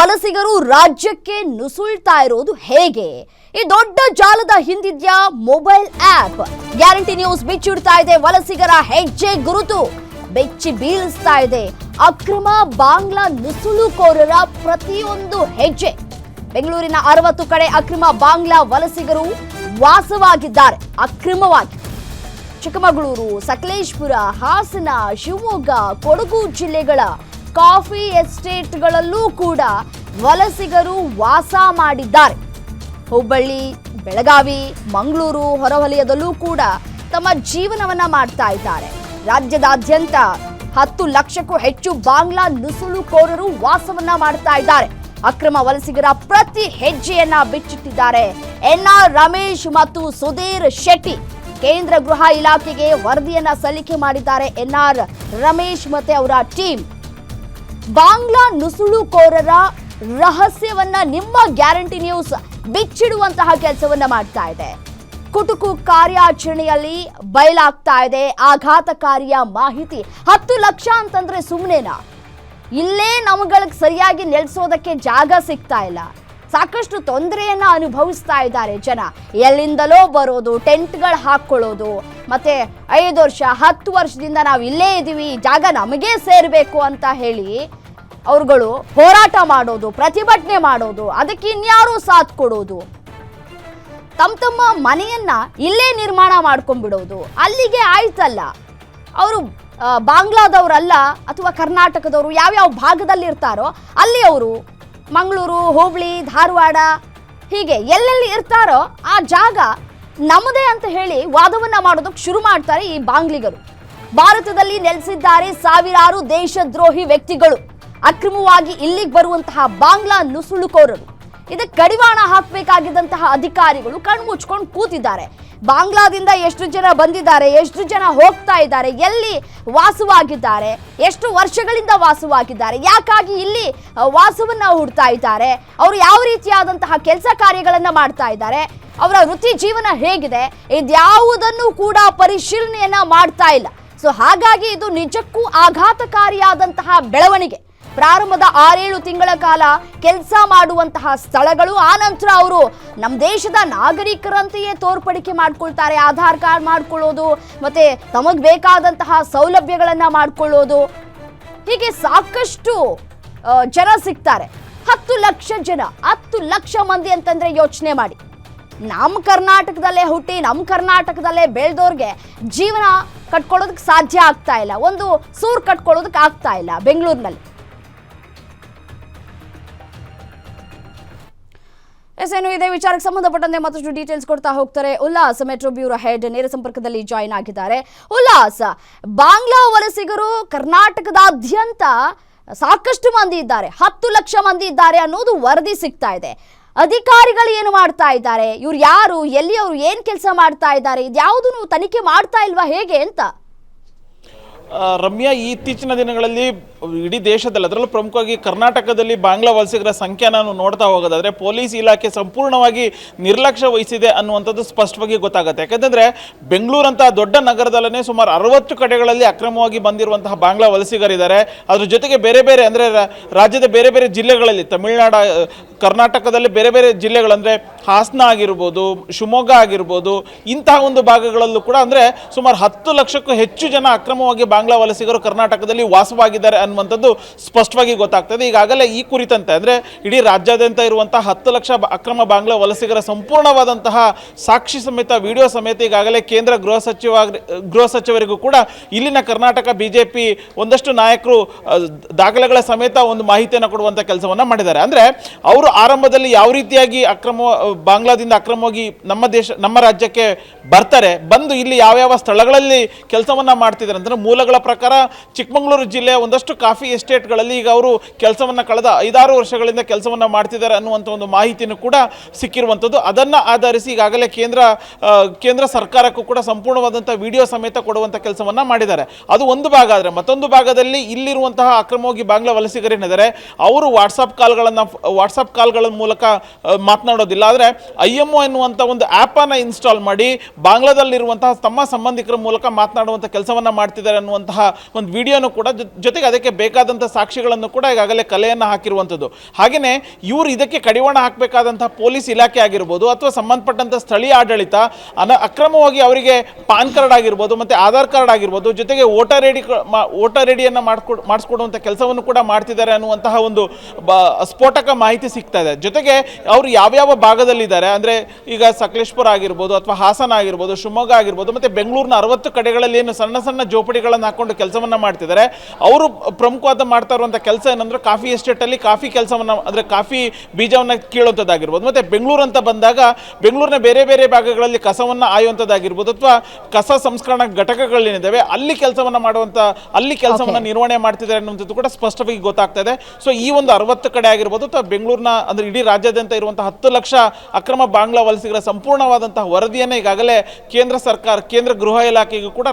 ವಲಸಿಗರು ರಾಜ್ಯಕ್ಕೆ ನುಸುಳ್ತಾ ಇರೋದು ಹೇಗೆ? ಈ ದೊಡ್ಡ ಜಾಲದ ಹಿಂದಿದ್ಯಾ ಮೊಬೈಲ್ ಆಪ್? ಗ್ಯಾರಂಟಿ ನ್ಯೂಸ್ ಬಿಚ್ಚಿಡ್ತಾ ಇದೆ ವಲಸಿಗರ ಹೆಜ್ಜೆ ಗುರುತು, ಬೆಚ್ಚಿ ಬೀಳಿಸ್ತಾ ಇದೆ ಅಕ್ರಮ ಬಾಂಗ್ಲಾ ನುಸುಳುಕೋರರ ಪ್ರತಿಯೊಂದು ಹೆಜ್ಜೆ. ಬೆಂಗಳೂರಿನ 60 ಕಡೆ ಅಕ್ರಮ ಬಾಂಗ್ಲಾ ವಲಸಿಗರು ವಾಸವಾಗಿದ್ದಾರೆ ಅಕ್ರಮವಾಗಿ. ಚಿಕ್ಕಮಗಳೂರು, ಸಕಲೇಶಪುರ, ಹಾಸನ, ಶಿವಮೊಗ್ಗ, ಕೊಡಗು ಜಿಲ್ಲೆಗಳ ಕಾಫಿ ಎಸ್ಟೇಟ್ಗಳಲ್ಲೂ ಕೂಡ ವಲಸಿಗರು ವಾಸ ಮಾಡಿದ್ದಾರೆ. ಹುಬ್ಬಳ್ಳಿ, ಬೆಳಗಾವಿ, ಮಂಗಳೂರು ಹೊರವಲಯದಲ್ಲೂ ಕೂಡ ತಮ್ಮ ಜೀವನವನ್ನ ಮಾಡ್ತಾ ಇದ್ದಾರೆ. ರಾಜ್ಯದಾದ್ಯಂತ 10 ಲಕ್ಷಕ್ಕೂ ಹೆಚ್ಚು ಬಾಂಗ್ಲಾ ನುಸುಳುಕೋರರು ವಾಸವನ್ನ ಮಾಡ್ತಾ ಇದ್ದಾರೆ. ಅಕ್ರಮ ವಲಸಿಗರ ಪ್ರತಿ ಹೆಜ್ಜೆಯನ್ನ ಬಿಚ್ಚಿಟ್ಟಿದ್ದಾರೆ NR ರಮೇಶ್ ಮತ್ತು ಸುಧೀರ್ ಶೆಟ್ಟಿ. ಕೇಂದ್ರ ಗೃಹ ಇಲಾಖೆಗೆ ವರದಿಯನ್ನ ಸಲ್ಲಿಕೆ ಮಾಡಿದ್ದಾರೆ NR ರಮೇಶ್ ಮತ್ತೆ ಅವರ ಟೀಮ್. ಬಾಂಗ್ಲಾ ನುಸುಳುಕೋರರ ರಹಸ್ಯವನ್ನ ನಿಮ್ಮ ಗ್ಯಾರಂಟಿ ನ್ಯೂಸ್ ಬಿಚ್ಚಿಡುವಂತಹ ಕೆಲಸವನ್ನ ಮಾಡ್ತಾ ಇದೆ. ಕುಟುಕು ಕಾರ್ಯಾಚರಣೆಯಲ್ಲಿ ಬಯಲಾಗ್ತಾ ಇದೆ ಆಘಾತಕಾರಿಯ ಮಾಹಿತಿ. 10 ಲಕ್ಷ ಅಂತಂದ್ರೆ ಸುಮ್ಮನೆನಾ? ಇಲ್ಲೇ ನಮ್ಗಳಿಗೆ ಸರಿಯಾಗಿ ನೆಲೆಸೋದಕ್ಕೆ ಜಾಗ ಸಿಗ್ತಾ ಇಲ್ಲ. ಸಾಕಷ್ಟು ತೊಂದರೆಯನ್ನ ಅನುಭವಿಸ್ತಾ ಇದ್ದಾರೆ ಜನ. ಎಲ್ಲಿಂದಲೋ ಬರೋದು, ಟೆಂಟ್ಗಳು ಹಾಕೊಳ್ಳೋದು, ಮತ್ತೆ 5 ವರ್ಷ 10 ವರ್ಷದಿಂದ ನಾವು ಇಲ್ಲೇ ಇದ್ದೀವಿ, ಜಾಗ ನಮಗೇ ಸೇರಬೇಕು ಅಂತ ಹೇಳಿ ಅವ್ರುಗಳು ಹೋರಾಟ ಮಾಡೋದು, ಪ್ರತಿಭಟನೆ ಮಾಡೋದು, ಅದಕ್ಕೆ ಇನ್ಯಾರೋ ಸಾಥ್ ಕೊಡೋದು, ತಮ್ಮ ಮನೆಯನ್ನ ಇಲ್ಲೇ ನಿರ್ಮಾಣ ಮಾಡ್ಕೊಂಡ್ಬಿಡೋದು. ಅಲ್ಲಿಗೆ ಆಯ್ತಲ್ಲ, ಅವರು ಬಾಂಗ್ಲಾದವರಲ್ಲ ಅಥವಾ ಕರ್ನಾಟಕದವರು ಯಾವ್ಯಾವ ಭಾಗದಲ್ಲಿ ಇರ್ತಾರೋ ಅಲ್ಲಿ ಅವರು ಮಂಗಳೂರು, ಹುಬ್ಳಿ, ಧಾರವಾಡ ಹೀಗೆ ಎಲ್ಲೆಲ್ಲಿ ಇರ್ತಾರೋ ಆ ಜಾಗ ನಮ್ಮದೇ ಅಂತ ಹೇಳಿ ವಾದವನ್ನ ಮಾಡೋದಕ್ಕೆ ಶುರು ಮಾಡ್ತಾರೆ ಈ ಬಾಂಗ್ಲಿಗರು. ಭಾರತದಲ್ಲಿ ನೆಲೆಸಿದ್ದಾರೆ ಸಾವಿರಾರು ದೇಶದ್ರೋಹಿ ವ್ಯಕ್ತಿಗಳು. ಅಕ್ರಮವಾಗಿ ಇಲ್ಲಿಗೆ ಬರುವಂತಹ ಬಾಂಗ್ಲಾ ನುಸುಳುಕೋರರು, ಇದಕ್ಕೆ ಕಡಿವಾಣ ಹಾಕಬೇಕಾಗಿದ್ದಂತಹ ಅಧಿಕಾರಿಗಳು ಕಣ್ಮುಚ್ಕೊಂಡು ಕೂತಿದ್ದಾರೆ. ಬಾಂಗ್ಲಾದಿಂದ ಎಷ್ಟು ಜನ ಬಂದಿದ್ದಾರೆ, ಎಷ್ಟು ಜನ ಹೋಗ್ತಾ ಇದ್ದಾರೆ, ಎಲ್ಲಿ ವಾಸವಾಗಿದ್ದಾರೆ, ಎಷ್ಟು ವರ್ಷಗಳಿಂದ ವಾಸವಾಗಿದ್ದಾರೆ, ಯಾಕಾಗಿ ಇಲ್ಲಿ ವಾಸವನ್ನ ಹೂಡ್ತಾ ಇದ್ದಾರೆ, ಅವರು ಯಾವ ರೀತಿಯಾದಂತಹ ಕೆಲಸ ಕಾರ್ಯಗಳನ್ನ ಮಾಡ್ತಾ ಇದ್ದಾರೆ, ಅವರ ವೃತ್ತಿ ಜೀವನ ಹೇಗಿದೆ, ಇದ್ಯಾವುದನ್ನು ಕೂಡ ಪರಿಶೀಲನೆಯನ್ನ ಮಾಡ್ತಾ ಇಲ್ಲ. ಸೊ ಹಾಗಾಗಿ ಇದು ನಿಜಕ್ಕೂ ಆಘಾತಕಾರಿಯಾದಂತಹ ಬೆಳವಣಿಗೆ. ಪ್ರಾರಂಭದ 6-7 ತಿಂಗಳ ಕಾಲ ಕೆಲಸ ಮಾಡುವಂತಹ ಸ್ಥಳಗಳು, ಆ ನಂತರ ಅವರು ನಮ್ಮ ದೇಶದ ನಾಗರಿಕರಂತೆಯೇ ತೋರ್ಪಡಿಕೆ ಮಾಡ್ಕೊಳ್ತಾರೆ. ಆಧಾರ್ ಕಾರ್ಡ್ ಮಾಡ್ಕೊಳ್ಳೋದು, ಮತ್ತೆ ತಮಗೆ ಬೇಕಾದಂತಹ ಸೌಲಭ್ಯಗಳನ್ನ ಮಾಡ್ಕೊಳ್ಳೋದು, ಹೀಗೆ ಸಾಕಷ್ಟು ಜನ ಸಿಗ್ತಾರೆ. 10 ಲಕ್ಷ ಜನ, 10 ಲಕ್ಷ ಮಂದಿ ಅಂತಂದ್ರೆ ಯೋಚನೆ ಮಾಡಿ. ನಮ್ಮ ಕರ್ನಾಟಕದಲ್ಲೇ ಹುಟ್ಟಿ ನಮ್ಮ ಕರ್ನಾಟಕದಲ್ಲೇ ಬೆಳೆದವ್ರಿಗೆ ಜೀವನ ಕಟ್ಕೊಳ್ಳೋದಕ್ಕೆ ಸಾಧ್ಯ ಆಗ್ತಾ ಇಲ್ಲ, ಒಂದು ಸೂರು ಕಟ್ಕೊಳ್ಳೋದಕ್ಕೆ ಆಗ್ತಾ ಇಲ್ಲ ಬೆಂಗಳೂರಿನಲ್ಲಿ. ಏನು ಇದೇ ವಿಚಾರಕ್ಕೆ ಸಂಬಂಧಪಟ್ಟಂತೆ ಮತ್ತಷ್ಟು ಡೀಟೇಲ್ಸ್ ಕೊಡ್ತಾ ಹೋಗ್ತಾರೆ ಉಲ್ಲಾಸ್, ಮೆಟ್ರೋ ಬ್ಯೂರೋ ಹೆಡ್ ನೇರ ಸಂಪರ್ಕದಲ್ಲಿ ಜಾಯಿನ್ ಆಗಿದ್ದಾರೆ. ಉಲ್ಲಾಸ್, ಬಾಂಗ್ಲಾ ವಲಸಿಗರು ಕರ್ನಾಟಕದಾದ್ಯಂತ ಸಾಕಷ್ಟು ಮಂದಿ ಇದ್ದಾರೆ, 10 ಲಕ್ಷ ಮಂದಿ ಇದ್ದಾರೆ ಅನ್ನೋದು ವರದಿ ಸಿಗ್ತಾ ಇದೆ. ಅಧಿಕಾರಿಗಳು ಏನು ಮಾಡ್ತಾ ಇದ್ದಾರೆ, ಇವ್ರು ಯಾರು, ಎಲ್ಲಿ ಅವರು ಏನ್ ಕೆಲಸ ಮಾಡ್ತಾ ಇದ್ದಾರೆ, ಇದ್ಯಾವುದನ್ನು ತನಿಖೆ ಮಾಡ್ತಾ ಇಲ್ವಾ ಹೇಗೆ ಅಂತ? ರಮ್ಯಾ, ಈ ಇತ್ತೀಚಿನ ದಿನಗಳಲ್ಲಿ ಇಡೀ ದೇಶದಲ್ಲಿ, ಅದರಲ್ಲೂ ಪ್ರಮುಖವಾಗಿ ಕರ್ನಾಟಕದಲ್ಲಿ ಬಾಂಗ್ಲಾ ವಲಸಿಗರ ಸಂಖ್ಯೆ ನಾನು ನೋಡ್ತಾ ಹೋಗೋದಾದರೆ ಪೊಲೀಸ್ ಇಲಾಖೆ ಸಂಪೂರ್ಣವಾಗಿ ನಿರ್ಲಕ್ಷ್ಯ ವಹಿಸಿದೆ ಅನ್ನುವಂಥದ್ದು ಸ್ಪಷ್ಟವಾಗಿ ಗೊತ್ತಾಗುತ್ತೆ. ಯಾಕಂದರೆ ಬೆಂಗಳೂರಂತಹ ದೊಡ್ಡ ನಗರದಲ್ಲೇ ಸುಮಾರು 60 ಕಡೆಗಳಲ್ಲಿ ಅಕ್ರಮವಾಗಿ ಬಂದಿರುವಂತಹ ಬಾಂಗ್ಲಾ ವಲಸಿಗರಿದ್ದಾರೆ. ಅದ್ರ ಜೊತೆಗೆ ಬೇರೆ ಬೇರೆ ಅಂದರೆ ರಾಜ್ಯದ ಬೇರೆ ಬೇರೆ ಜಿಲ್ಲೆಗಳಲ್ಲಿ, ತಮಿಳುನಾಡು, ಕರ್ನಾಟಕದಲ್ಲಿ ಬೇರೆ ಬೇರೆ ಜಿಲ್ಲೆಗಳಂದರೆ ಹಾಸನ ಆಗಿರ್ಬೋದು, ಶಿವಮೊಗ್ಗ ಆಗಿರ್ಬೋದು, ಇಂತಹ ಒಂದು ಭಾಗಗಳಲ್ಲೂ ಕೂಡ ಅಂದರೆ ಸುಮಾರು 10 ಲಕ್ಷಕ್ಕೂ ಹೆಚ್ಚು ಜನ ಅಕ್ರಮವಾಗಿ ಬಾಂಗ್ಲಾ ವಲಸಿಗರು ಕರ್ನಾಟಕದಲ್ಲಿ ವಾಸವಾಗಿದ್ದಾರೆ ಅನ್ನುವಂಥದ್ದು ಸ್ಪಷ್ಟವಾಗಿ ಗೊತ್ತಾಗ್ತದೆ. ಈಗಾಗಲೇ ಈ ಕುರಿತಂತೆ ಅಂದರೆ ಇಡೀ ರಾಜ್ಯಾದ್ಯಂತ ಇರುವಂತಹ 10 ಲಕ್ಷ ಅಕ್ರಮ ಬಾಂಗ್ಲಾ ವಲಸಿಗರ ಸಂಪೂರ್ಣವಾದಂತಹ ಸಾಕ್ಷಿ ಸಮೇತ, ವಿಡಿಯೋ ಸಮೇತ ಈಗಾಗಲೇ ಕೇಂದ್ರ ಗೃಹ ಸಚಿವರಿಗೂ ಕೂಡ ಇಲ್ಲಿನ ಕರ್ನಾಟಕ ಬಿಜೆಪಿ ಒಂದಷ್ಟು ನಾಯಕರು ದಾಖಲೆಗಳ ಸಮೇತ ಒಂದು ಮಾಹಿತಿಯನ್ನು ಕೊಡುವಂಥ ಕೆಲಸವನ್ನು ಮಾಡಿದ್ದಾರೆ. ಅಂದರೆ ಅವರು ಆರಂಭದಲ್ಲಿ ಯಾವ ರೀತಿಯಾಗಿ ಬಾಂಗ್ಲಾದಿಂದ ಅಕ್ರಮವಾಗಿ ನಮ್ಮ ರಾಜ್ಯಕ್ಕೆ ಬರ್ತಾರೆ, ಬಂದು ಇಲ್ಲಿ ಯಾವ್ಯಾವ ಸ್ಥಳಗಳಲ್ಲಿ ಕೆಲಸವನ್ನ ಮಾಡ್ತಿದ್ದಾರೆ ಅಂದರೆ ಮೂಲಗಳ ಪ್ರಕಾರ ಚಿಕ್ಕಮಗಳೂರು ಜಿಲ್ಲೆಯ ಒಂದಷ್ಟು ಕಾಫಿ ಎಸ್ಟೇಟ್ಗಳಲ್ಲಿ ಈಗ ಅವರು ಕೆಲಸವನ್ನು ಕಳೆದ 5-6 ವರ್ಷಗಳಿಂದ ಕೆಲಸವನ್ನು ಮಾಡ್ತಿದ್ದಾರೆ ಅನ್ನುವಂಥ ಒಂದು ಮಾಹಿತಿನೂ ಕೂಡ ಸಿಕ್ಕಿರುವಂಥದ್ದು. ಅದನ್ನು ಆಧರಿಸಿ ಈಗಾಗಲೇ ಕೇಂದ್ರ ಸರ್ಕಾರಕ್ಕೂ ಕೂಡ ಸಂಪೂರ್ಣವಾದಂಥ ವಿಡಿಯೋ ಸಮೇತ ಕೊಡುವಂಥ ಕೆಲಸವನ್ನು ಮಾಡಿದ್ದಾರೆ. ಅದು ಒಂದು ಭಾಗ. ಆದರೆ ಮತ್ತೊಂದು ಭಾಗದಲ್ಲಿ ಇಲ್ಲಿರುವಂತಹ ಅಕ್ರಮವಾಗಿ ಬಾಂಗ್ಲಾ ವಲಸಿಗರೇನಿದ್ದಾರೆ ಅವರು ವಾಟ್ಸಪ್ ಕಾಲ್ಗಳ ಮೂಲಕ ಮಾತನಾಡೋದಿಲ್ಲ, ಆದರೆ IMO ಎನ್ನುವಂಥ ಒಂದು ಆ್ಯಪನ್ನು ಇನ್ಸ್ಟಾಲ್ ಮಾಡಿ ಬಾಂಗ್ಲಾದಲ್ಲಿರುವಂತಹ ತಮ್ಮ ಸಂಬಂಧಿಕರ ಮೂಲಕ ಮಾತನಾಡುವಂಥ ಕೆಲಸವನ್ನು ಮಾಡ್ತಿದ್ದಾರೆ ಅನ್ನುವಂತಹ ಒಂದು ವಿಡಿಯೋನು ಕೂಡ, ಜೊತೆಗೆ ಅದಕ್ಕೆ ಬೇಕಾದಂಥ ಸಾಕ್ಷಿಗಳನ್ನು ಕೂಡ ಈಗಾಗಲೇ ಕಲೆಯನ್ನು ಹಾಕಿರುವಂಥದ್ದು. ಹಾಗೆಯೇ ಇವರು ಇದಕ್ಕೆ ಕಡಿವಾಣ ಹಾಕಬೇಕಾದಂಥ ಪೊಲೀಸ್ ಇಲಾಖೆ ಆಗಿರ್ಬೋದು ಅಥವಾ ಸಂಬಂಧಪಟ್ಟಂಥ ಸ್ಥಳೀಯ ಆಡಳಿತ ಅಕ್ರಮವಾಗಿ ಅವರಿಗೆ ಪಾನ್ ಕಾರ್ಡ್ ಆಗಿರ್ಬೋದು ಮತ್ತು ಆಧಾರ್ ಕಾರ್ಡ್ ಆಗಿರ್ಬೋದು, ಜೊತೆಗೆ ವೋಟರ್ ಐಡಿಯನ್ನು ಮಾಡಿಸ್ಕೊಡುವಂಥ ಕೆಲಸವನ್ನು ಕೂಡ ಮಾಡ್ತಿದ್ದಾರೆ ಅನ್ನುವಂತಹ ಒಂದು ಸ್ಫೋಟಕ ಮಾಹಿತಿ ಸಿಗ್ತಾ ಇದೆ. ಜೊತೆಗೆ ಅವರು ಯಾವ್ಯಾವ ಭಾಗದಲ್ಲಿದ್ದಾರೆ ಅಂದರೆ ಈಗ ಸಕಲೇಶ್ಪುರ ಆಗಿರ್ಬೋದು ಅಥವಾ ಹಾಸನ ಆಗಿರ್ಬೋದು, ಶಿವಮೊಗ್ಗ ಆಗಿರ್ಬೋದು ಮತ್ತು ಬೆಂಗಳೂರಿನ 60 ಕಡೆಗಳಲ್ಲಿ ಏನು ಸಣ್ಣ ಸಣ್ಣ ಜೋಪಡಿಗಳನ್ನು ಹಾಕೊಂಡು ಕೆಲಸವನ್ನು ಮಾಡ್ತಿದ್ದಾರೆ. ಅವರು ಪ್ರಮುಖವಾದ ಮಾಡ್ತಾ ಇರುವಂಥ ಕೆಲಸ ಏನಂದ್ರೆ ಕಾಫಿ ಎಸ್ಟೇಟಲ್ಲಿ ಕಾಫಿ ಕೆಲಸವನ್ನು ಅಂದರೆ ಕಾಫಿ ಬೀಜವನ್ನು ಕೀಳುವಂಥದ್ದಾಗಿರ್ಬೋದು, ಮತ್ತು ಬೆಂಗಳೂರು ಅಂತ ಬಂದಾಗ ಬೆಂಗಳೂರಿನ ಬೇರೆ ಬೇರೆ ಭಾಗಗಳಲ್ಲಿ ಕಸವನ್ನು ಆಯುವಂಥದ್ದಾಗಿರ್ಬೋದು ಅಥವಾ ಕಸ ಸಂಸ್ಕರಣಾ ಘಟಕಗಳೇನಿದ್ದಾವೆ ಅಲ್ಲಿ ಕೆಲಸವನ್ನು ನಿರ್ವಹಣೆ ಮಾಡ್ತಿದ್ದಾರೆ ಅನ್ನುವಂಥದ್ದು ಕೂಡ ಸ್ಪಷ್ಟವಾಗಿ ಗೊತ್ತಾಗ್ತಾ ಇದೆ. ಸೊ ಈ ಒಂದು 60 ಕಡೆ ಆಗಿರ್ಬೋದು ಅಥವಾ ಬೆಂಗಳೂರಿನ ಅಂದರೆ ಇಡೀ ರಾಜ್ಯಾದ್ಯಂತ ಇರುವಂತಹ 10 ಲಕ್ಷ ಅಕ್ರಮ ಬಾಂಗ್ಲಾ ವಲಸಿಗರ ಸಂಪೂರ್ಣವಾದಂತಹ ವರದಿಯನ್ನು ಈಗಾಗಲೇ ಕೇಂದ್ರ ಸರ್ಕಾರ, ಕೇಂದ್ರ ಗೃಹ ಇಲಾಖೆಗೂ ಕೂಡ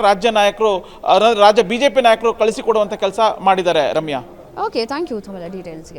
ರಾಜ್ಯ ಬಿಜೆಪಿ ನಾಯಕರು ಕಳಿಸಿಕೊಡುವಂಥ ಕೆಲಸ ಮಾಡಿದ್ದಾರೆ. ರಮ್ಯಾ, ಓಕೆ, ಥ್ಯಾಂಕ್ ಯು ತಮ್ಮೆಲ್ಲ ಡೀಟೇಲ್ಸ್ಗೆ.